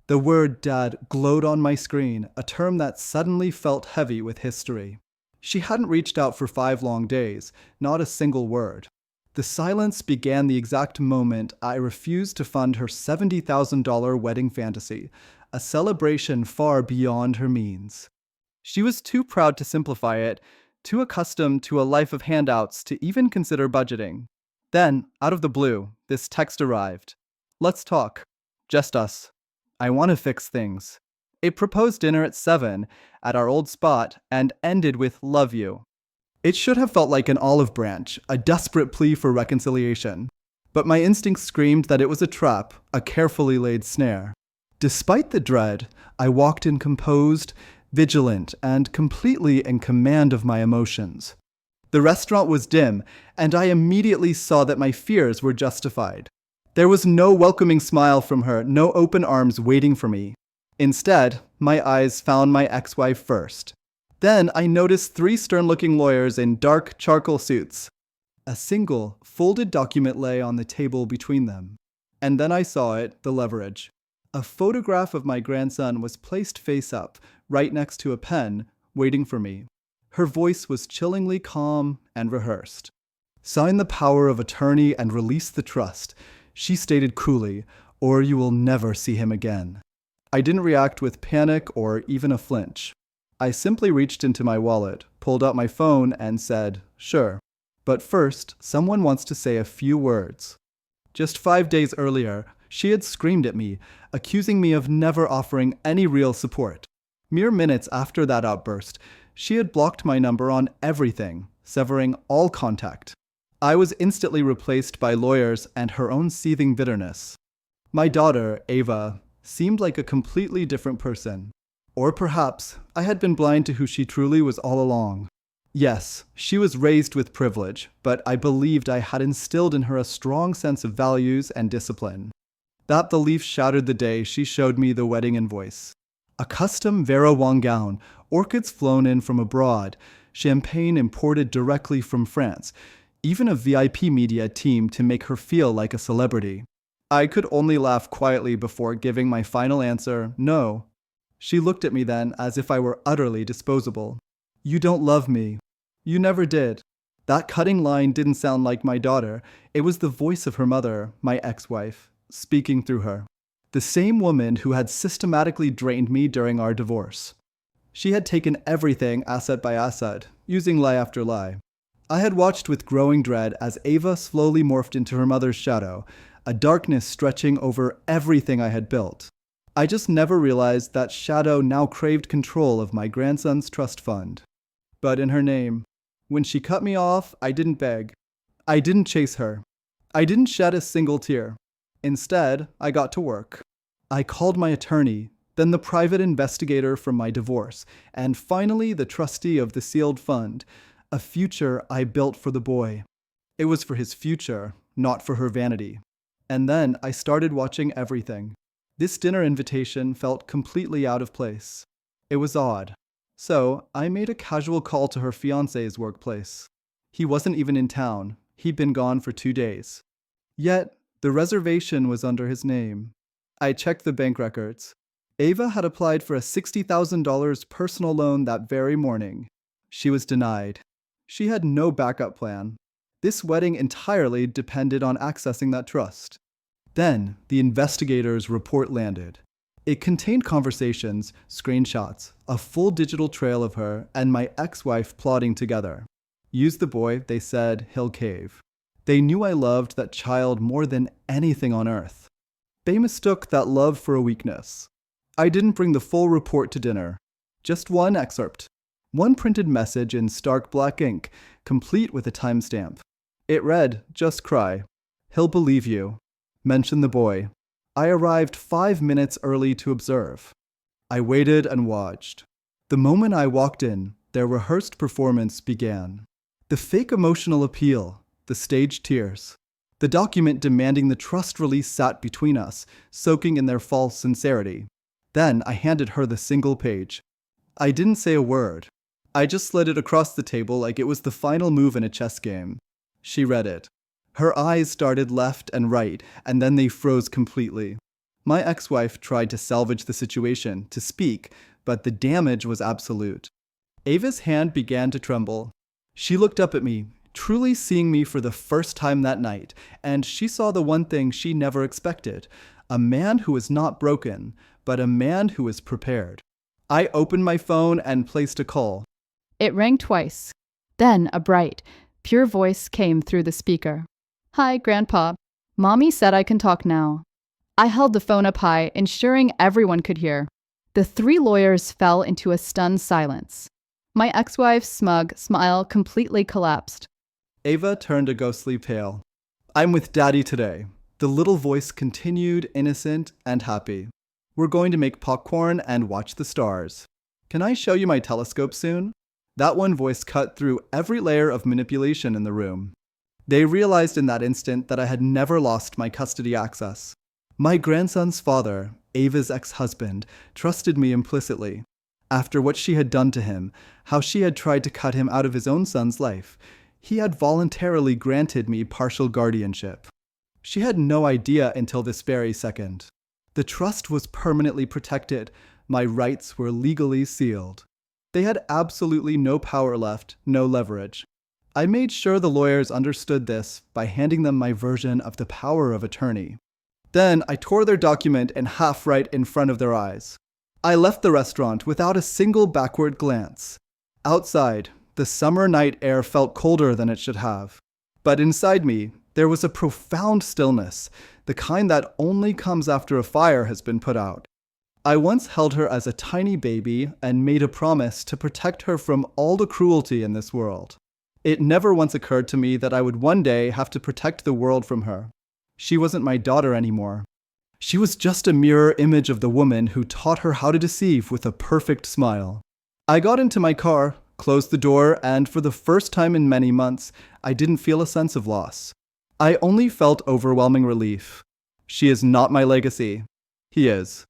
The word dad glowed on my screen, a term that suddenly felt heavy with history. She hadn't reached out for 5 long days, not a single word. The silence began the exact moment I refused to fund her $70,000 wedding fantasy, a celebration far beyond her means. She was too proud to simplify it, too accustomed to a life of handouts to even consider budgeting. Then, out of the blue, this text arrived. Let's talk. Just us. I want to fix things. It proposed dinner at 7 at our old spot and ended with love you. It should have felt like an olive branch, a desperate plea for reconciliation. But my instincts screamed that it was a trap, a carefully laid snare. Despite the dread, I walked in composed, vigilant, and completely in command of my emotions. The restaurant was dim, and I immediately saw that my fears were justified. There was no welcoming smile from her, no open arms waiting for me. Instead, my eyes found my ex-wife first. Then I noticed 3 stern-looking lawyers in dark charcoal suits. A single, folded document lay on the table between them. And then I saw it, the leverage. A photograph of my grandson was placed face up, right next to a pen, waiting for me. Her voice was chillingly calm and rehearsed. Sign the power of attorney and release the trust, she stated coolly, or you will never see him again. I didn't react with panic or even a flinch. I simply reached into my wallet, pulled out my phone, and said, sure. But first, someone wants to say a few words. Just 5 days earlier, she had screamed at me, accusing me of never offering any real support. Mere minutes after that outburst, she had blocked my number on everything, severing all contact. I was instantly replaced by lawyers and her own seething bitterness. My daughter, Ava, seemed like a completely different person. Or perhaps I had been blind to who she truly was all along. Yes, she was raised with privilege, but I believed I had instilled in her a strong sense of values and discipline. That belief shattered the day she showed me the wedding invoice. A custom Vera Wang gown, orchids flown in from abroad, champagne imported directly from France, even a VIP media team to make her feel like a celebrity. I could only laugh quietly before giving my final answer, no. She looked at me then as if I were utterly disposable. You don't love me. You never did. That cutting line didn't sound like my daughter. It was the voice of her mother, my ex-wife, speaking through her. The same woman who had systematically drained me during our divorce. She had taken everything asset by asset, using lie after lie. I had watched with growing dread as Ava slowly morphed into her mother's shadow, a darkness stretching over everything I had built. I just never realized that shadow now craved control of my grandson's trust fund. But in her name, when she cut me off, I didn't beg. I didn't chase her. I didn't shed a single tear. Instead, I got to work. I called my attorney, then the private investigator from my divorce, and finally the trustee of the sealed fund, a future I built for the boy. It was for his future, not for her vanity. And then I started watching everything. This dinner invitation felt completely out of place. It was odd. So I made a casual call to her fiancé's workplace. He wasn't even in town. He'd been gone for 2 days. Yet, the reservation was under his name. I checked the bank records. Ava had applied for a $60,000 personal loan that very morning. She was denied. She had no backup plan. This wedding entirely depended on accessing that trust. Then, the investigators' report landed. It contained conversations, screenshots, a full digital trail of her and my ex-wife plotting together. Use the boy, they said, he'll cave. They knew I loved that child more than anything on earth. They mistook that love for a weakness. I didn't bring the full report to dinner. Just one excerpt. One printed message in stark black ink, complete with a timestamp. It read, just cry. He'll believe you. Mention the boy. I arrived 5 minutes early to observe. I waited and watched. The moment I walked in, their rehearsed performance began. The fake emotional appeal, the staged tears. The document demanding the trust release sat between us, soaking in their false sincerity. Then I handed her the single page. I didn't say a word. I just slid it across the table like it was the final move in a chess game. She read it. Her eyes started left and right, and then they froze completely. My ex-wife tried to salvage the situation, to speak, but the damage was absolute. Ava's hand began to tremble. She looked up at me, truly seeing me for the first time that night, and she saw the one thing she never expected: a man who was not broken, but a man who was prepared. I opened my phone and placed a call. It rang twice. Then a bright, pure voice came through the speaker. "Hi, Grandpa. Mommy said I can talk now." I held the phone up high, ensuring everyone could hear. The three lawyers fell into a stunned silence. My ex-wife's smug smile completely collapsed. Ava turned a ghostly pale. "I'm with Daddy today." The little voice continued, innocent and happy. "We're going to make popcorn and watch the stars. Can I show you my telescope soon?" That one voice cut through every layer of manipulation in the room. They realized in that instant that I had never lost my custody access. My grandson's father, Ava's ex-husband, trusted me implicitly. After what she had done to him, how she had tried to cut him out of his own son's life, he had voluntarily granted me partial guardianship. She had no idea until this very second. The trust was permanently protected. My rights were legally sealed. They had absolutely no power left, no leverage. I made sure the lawyers understood this by handing them my version of the power of attorney. Then I tore their document in half right in front of their eyes. I left the restaurant without a single backward glance. Outside, the summer night air felt colder than it should have. But inside me, there was a profound stillness, the kind that only comes after a fire has been put out. I once held her as a tiny baby and made a promise to protect her from all the cruelty in this world. It never once occurred to me that I would one day have to protect the world from her. She wasn't my daughter anymore. She was just a mirror image of the woman who taught her how to deceive with a perfect smile. I got into my car, closed the door, and for the first time in many months, I didn't feel a sense of loss. I only felt overwhelming relief. She is not my legacy. He is.